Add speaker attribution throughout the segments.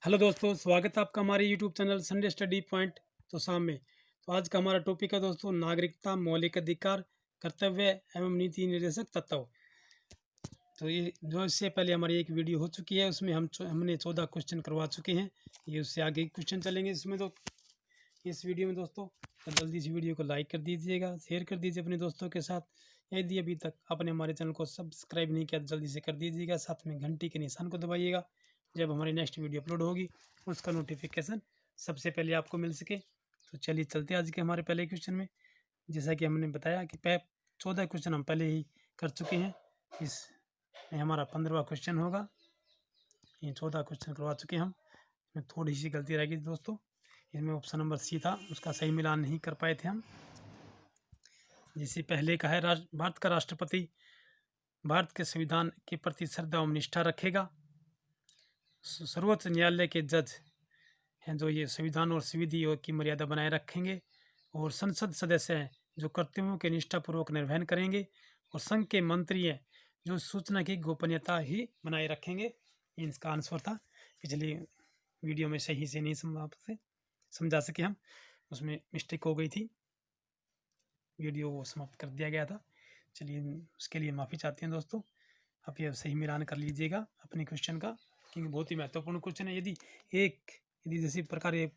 Speaker 1: Hello दोस्तों, स्वागत है आपका हमारे YouTube channel Sunday study point तो शाम में। तो आज का हमारा टॉपिक है दोस्तों नागरिकता, मौलिक अधिकार, कर्तव्य एवं नीति निर्देशक तत्व। तो ये जो इससे पहले हमारी एक वीडियो हो चुकी है, उसमें हमने 14 क्वेश्चन करवा चुके हैं। ये उससे आगे क्वेश्चन चलेंगे इसमें। तो इस वीडियो में दोस्तों तो जल्दी से वीडियो को लाइक कर दीजिएगा, शेयर कर दीजिए अपने दोस्तों के साथ। यदि अभी तक आपने हमारे चैनल को सब्सक्राइब नहीं किया तो जल्दी से कर दीजिएगा, साथ में घंटी के निशान को दबाइएगा। जब हमारी नेक्स्ट वीडियो अपलोड होगी उसका नोटिफिकेशन सबसे पहले आपको मिल सके। तो चलिए चलते हैं आज के हमारे पहले क्वेश्चन में। जैसा कि हमने बताया कि 14 क्वेश्चन हम पहले ही कर चुके हैं, इसमें हमारा 15वां क्वेश्चन होगा। ये 14 क्वेश्चन करवा चुके हैं हम। इसमें थोड़ी सी गलती रह गई दोस्तों, इसमें ऑप्शन नंबर सी था, उसका सही मिलान नहीं कर पाए थे हम। जिससे पहले का है भारत का राष्ट्रपति भारत के संविधान के प्रति श्रद्धा एवं निष्ठा रखेगा। सर्वोच्च न्यायालय के जज हैं जो ये संविधान और संविधि की मर्यादा बनाए रखेंगे। और संसद सदस्य हैं जो कर्तव्यों के निष्ठापूर्वक निर्वहन करेंगे। और संघ के मंत्री हैं जो सूचना की गोपनीयता ही बनाए रखेंगे। इसका आंसर था। पिछली वीडियो में सही से नहीं समझा सके हम, उसमें मिस्टेक हो गई थी, वीडियो वो समाप्त कर दिया गया था। चलिए उसके लिए माफ़ी चाहते हैं दोस्तों। आप ये सही मिलान कर लीजिएगा अपने क्वेश्चन का, क्योंकि बहुत ही महत्वपूर्ण क्वेश्चन है। यदि जैसी प्रकार ये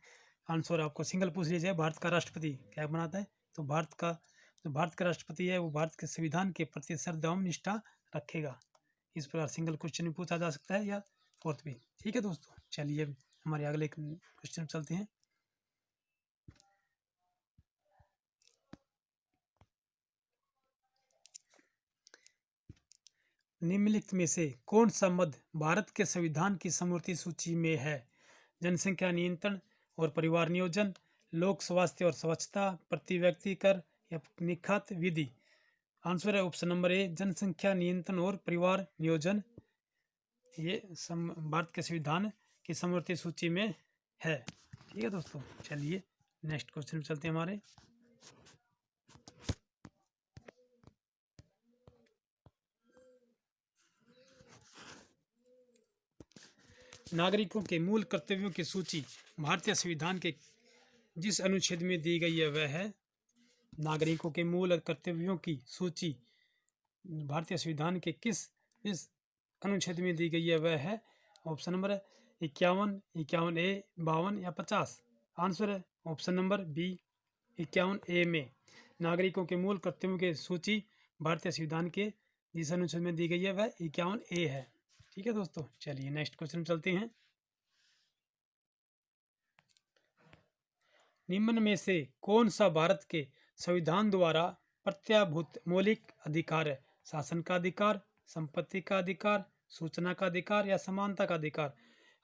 Speaker 1: आंसर आपको सिंगल पूछ लिया जाए, भारत का राष्ट्रपति क्या बनाता है, तो भारत का राष्ट्रपति है वो भारत के संविधान के प्रति श्रद्धा एवं निष्ठा रखेगा। इस प्रकार सिंगल क्वेश्चन भी पूछा जा सकता है या फोर्थ भी। ठीक है दोस्तों, चलिए हमारे अगले क्वेश्चन चलते हैं। निम्नलिखित में से कौन सा मद भारत के संविधान की समवर्ती सूची में है? जनसंख्या नियंत्रण और परिवार नियोजन, लोक स्वास्थ्य और स्वच्छता, प्रति व्यक्ति कर या निखात विधि। आंसर है ऑप्शन नंबर ए, जनसंख्या नियंत्रण और परिवार नियोजन। ये भारत के संविधान की समवर्ती सूची में है। ठीक है दोस्तों, चलिए नेक्स्ट क्वेश्चन में चलते हैं हमारे। नागरिकों के मूल कर्तव्यों की सूची भारतीय संविधान के जिस अनुच्छेद में दी गई है वह है। नागरिकों के मूल कर्तव्यों की सूची भारतीय संविधान के इस अनुच्छेद में दी गई है वह है ऑप्शन नंबर 51, 51A, 52 या 50। आंसर है ऑप्शन नंबर बी, 51A में। नागरिकों के मूल कर्तव्यों की सूची भारतीय संविधान के जिस अनुच्छेद में दी गई है वह 51A है। ठीक है दोस्तों, चलिए नेक्स्ट क्वेश्चन चलते हैं। निम्न में से कौन सा भारत के संविधान द्वारा प्रत्याभूत मौलिक अधिकार है? शासन का अधिकार, संपत्ति का अधिकार, सूचना का अधिकार या समानता का अधिकार।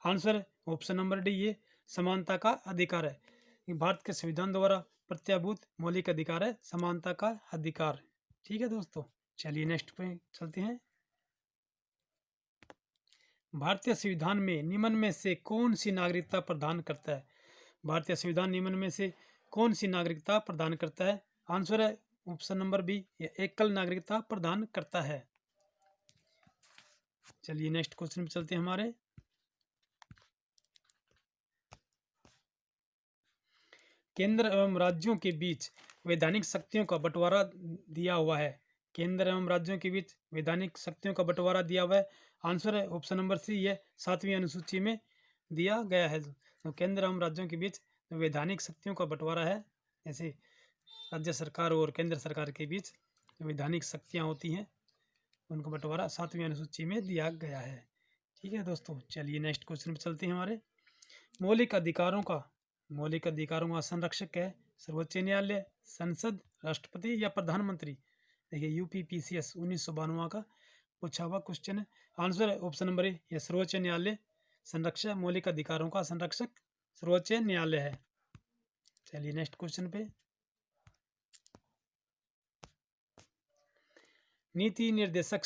Speaker 1: आंसर ऑप्शन नंबर डी, ये समानता का अधिकार है। भारत के संविधान द्वारा प्रत्याभूत मौलिक अधिकार है समानता का अधिकार। ठीक है दोस्तों, चलिए नेक्स्ट पे चलते हैं। भारतीय संविधान में निम्न में से कौन सी नागरिकता प्रदान करता है? भारतीय संविधान निम्न में से कौन सी नागरिकता प्रदान करता है? आंसर है ऑप्शन नंबर बी, एकल नागरिकता प्रदान करता है। चलिए नेक्स्ट क्वेश्चन पे चलते हैं हमारे। केंद्र एवं राज्यों के बीच वैधानिक शक्तियों का बंटवारा दिया हुआ है। केंद्र एवं राज्यों के बीच वैधानिक शक्तियों का बंटवारा दिया हुआ है। आंसर है ऑप्शन नंबर सी, ये 7वीं अनुसूची में दिया गया है। तो केंद्र एवं राज्यों के बीच वैधानिक शक्तियों का बंटवारा है, जैसे राज्य सरकार और केंद्र सरकार के बीच वैधानिक शक्तियाँ होती हैं, उनका बंटवारा 7वीं अनुसूची में दिया गया है। ठीक है दोस्तों, चलिए नेक्स्ट क्वेश्चन पर चलते हैं हमारे। मौलिक अधिकारों का संरक्षक है सर्वोच्च न्यायालय, संसद, राष्ट्रपति या प्रधानमंत्री। देखिए यूपीपीसीएस 1992 का पूछा हुआ क्वेश्चन है। आंसर है ऑप्शन नंबर ए, यह सर्वोच्च न्यायालय संरक्षक, मौलिक अधिकारों का संरक्षक सर्वोच्च न्यायालय है। चलिए नेक्स्ट क्वेश्चन पे। नीति निर्देशक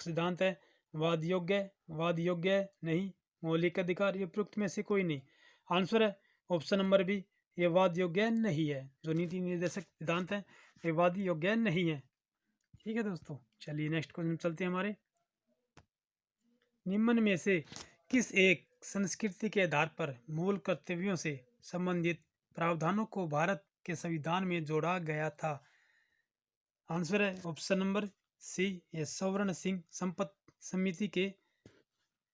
Speaker 1: सिद्धांत है वाद योग्य नहीं, मौलिक अधिकार, ये उपयुक्त में से कोई नहीं। आंसर है ऑप्शन नंबर बी, ये वाद योग्य नहीं है। जो नीति निर्देशक सिद्धांत है ये वाद योग्य नहीं है। ठीक है दोस्तों, चलिए नेक्स्ट क्वेश्चन चलते हैं हमारे। निम्न में से किस एक संस्कृति के आधार पर मूल कर्तव्यों से संबंधित प्रावधानों को भारत के संविधान में जोड़ा गया था? आंसर है ऑप्शन नंबर सी, ये सवर्ण सिंह संपत्ति समिति के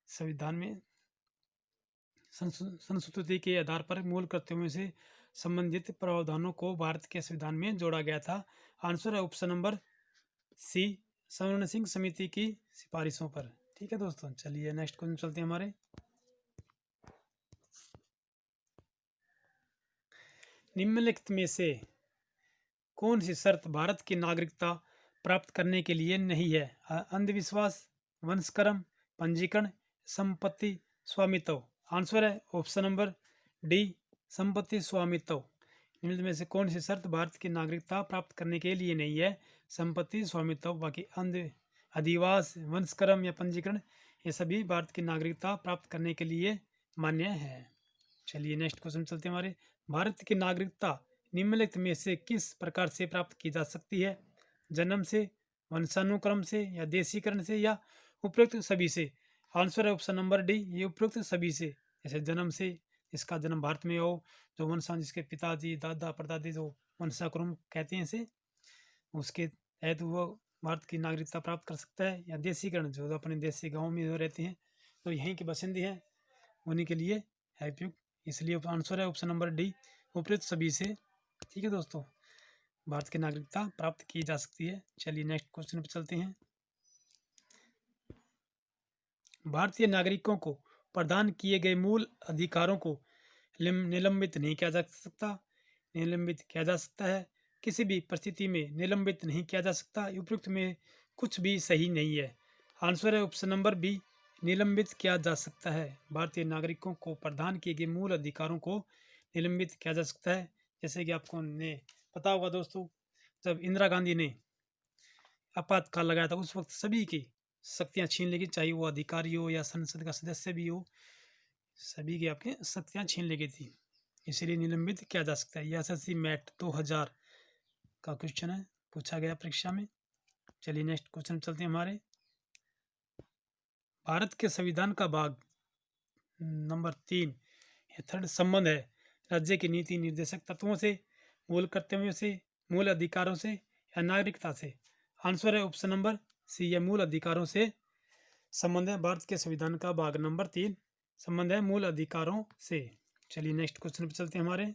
Speaker 1: संविधान में संस्कृति के आधार पर मूल कर्तव्यों से संबंधित प्रावधानों को भारत के संविधान में जोड़ा गया था। आंसर है ऑप्शन नंबर सी, सवर्ण सिंह समिति की सिफारिशों पर। ठीक है दोस्तों, चलिए नेक्स्ट क्वेश्चन चलते हैं हमारे। निम्नलिखित में से कौन सी शर्त भारत की नागरिकता प्राप्त करने के लिए नहीं है? अंधविश्वास, वंशकर्म, पंजीकरण, संपत्ति स्वामित्व। आंसर है ऑप्शन नंबर डी, संपत्ति स्वामित्व। निम्नलिखित में से कौन सी शर्त भारत की नागरिकता प्राप्त करने के लिए नहीं है? संपत्ति स्वामित्व। बाकी अधिवास, वंशकर्म या पंजीकरण, ये सभी भारत की नागरिकता प्राप्त करने के लिए मान्य है। चलिए नेक्स्ट क्वेश्चन चलते हैं हमारे। भारत की नागरिकता निम्नलिखित में से किस प्रकार से प्राप्त की जा सकती है? जन्म से, वंशानुक्रम से, या देशीकरण से, या उपरोक्त सभी से? आंसर है ऑप्शन नंबर डी, ये उपरोक्त सभी से। जैसे जन्म से, जिसका जन्म भारत में हो, जो वंशा जिसके पिताजी दादा परदादी जो वंशानुक्रम कहते हैं इसे, उसके तहत वो भारत की नागरिकता प्राप्त कर सकता है। या देशीकरण, जो अपने देशी गाँव में जो रहते हैं, तो यहीं के बसिंदे हैं, उन्हीं के लिए है उपयुक्त। इसलिए आंसर है ऑप्शन नंबर डी, उपरोक्त सभी से। ठीक है दोस्तों, भारत की नागरिकता प्राप्त की जा सकती है। चलिए नेक्स्ट क्वेश्चन पर चलते हैं। भारतीय नागरिकों को प्रदान किए गए मूल अधिकारों को निलंबित नहीं किया जा सकता। निलंबित किया जा सकता है, किसी भी परिस्थिति में निलंबित नहीं किया जा सकता। उपयुक्त में कुछ भी सही नहीं है। आंसर है ऑप्शन नंबर बी, निलंबित किया जा सकता है। भारतीय नागरिकों को प्रदान किए गए मूल अधिकारों को निलंबित किया जा सकता है। जैसे कि आपको ने पता होगा दोस्तों, जब इंदिरा गांधी ने आपातकाल लगाया था, उस वक्त सभी की शक्तियां छीन ली गई, चाहे वो अधिकारी हो या संसद का सदस्य भी हो, सभी की आपके शक्तियां छीन ली गई थी। इसीलिए निलंबित किया जा सकता है। यह एसएससी मैट 2000 का क्वेश्चन है, पूछा गया परीक्षा में। चलिए नेक्स्ट क्वेश्चन चलते हैं हमारे। भारत के संविधान का भाग नंबर 3 थर्ड संबंध है राज्य की नीति निर्देशक तत्वों से, मूल कर्तव्यों से, मूल अधिकारों से, या नागरिकता से? आंसर है ऑप्शन नंबर सी, या मूल अधिकारों से संबंध है। भारत के संविधान का भाग नंबर 3 संबंध है मूल अधिकारों से। चलिए नेक्स्ट क्वेश्चन पर चलते हैं हमारे।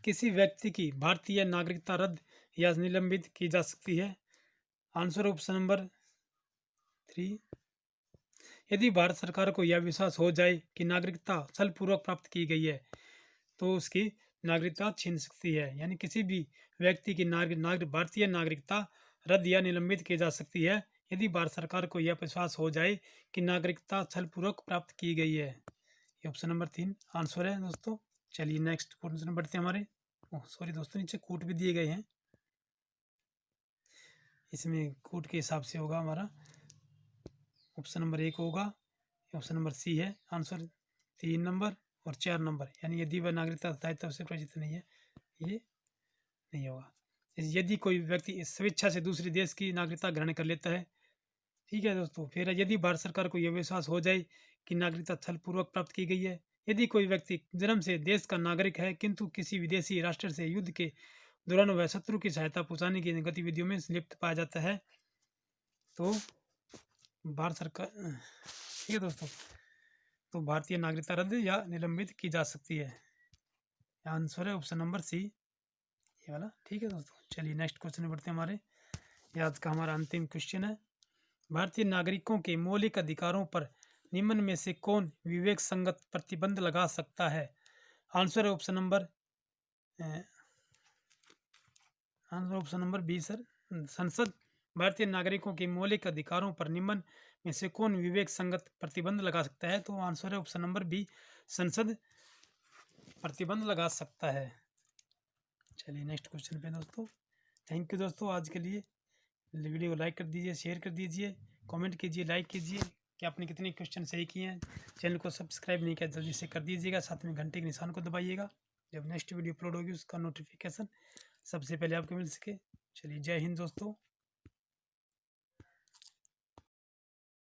Speaker 1: किसी व्यक्ति की भारतीय नागरिकता रद्द या निलंबित की जा सकती है? आंसर ऑप्शन नंबर 3, यदि भारत सरकार को यह विश्वास हो जाए कि नागरिकता छलपूर्वक प्राप्त की गई है, तो उसकी नागरिकता छीन सकती है। यानी किसी भी व्यक्ति की भारतीय नागरिकता रद्द या निलंबित की जा सकती है, यदि भारत सरकार को यह विश्वास हो जाए कि नागरिकता छलपूर्वक प्राप्त की गई है। ये ऑप्शन नंबर 3 आंसर है दोस्तों। चलिए नेक्स्ट क्वेश्चन बढ़ते हैं हमारे। सॉरी दोस्तों, नीचे कोड भी दिए गए हैं, इसमें कोड के हिसाब से होगा हमारा। ऑप्शन नंबर 1 होगा, ऑप्शन नंबर सी है आंसर। 3 नंबर और 4 नंबर, यानी यदि वह नागरिकता दायित्व से परिचित नहीं है, ये नहीं होगा। यदि कोई व्यक्ति स्वेच्छा से दूसरे देश की नागरिकता ग्रहण कर लेता है, ठीक है दोस्तों। फिर यदि भारत सरकार को यह विश्वास हो जाए कि नागरिकता छलपूर्वक प्राप्त की गई है, यदि कोई व्यक्ति जन्म से देश का नागरिक है किंतु किसी विदेशी राष्ट्र से युद्ध के दौरान वह शत्रु की सहायता पहुंचाने की गतिविधियों में लिप्त पाया जाता है, तो भारत सरकार, ठीक है दोस्तों, तो भारतीय नागरिकता रद्द या निलंबित की जा सकती है। आंसर है ऑप्शन नंबर सी, ये वाला। ठीक है दोस्तों, चलिए नेक्स्ट क्वेश्चन बढ़ते हैं हमारे। ये आज का हमारा अंतिम क्वेश्चन है। भारतीय नागरिकों के मौलिक अधिकारों पर निम्न में से कौन विवेक संगत प्रतिबंध लगा सकता है? आंसर है ऑप्शन नंबर बी सर, संसद। भारतीय नागरिकों के मौलिक अधिकारों पर निम्न में से कौन विवेक संगत प्रतिबंध लगा सकता है? तो आंसर है ऑप्शन नंबर बी, संसद प्रतिबंध लगा सकता है। चलिए नेक्स्ट क्वेश्चन पे दोस्तों। थैंक यू दोस्तों आज के लिए। वीडियो को लाइक कर दीजिए, शेयर कर दीजिए, कमेंट कीजिए, लाइक कीजिए, कि आपने कितने क्वेश्चन सही किए हैं। चैनल को सब्सक्राइब नहीं किया जल्दी से कर दीजिएगा, साथ में घंटे के निशान को दबाइएगा, जब नेक्स्ट वीडियो अपलोड होगी उसका नोटिफिकेशन सबसे पहले आपको मिल सके। चलिए, जय हिंद दोस्तों।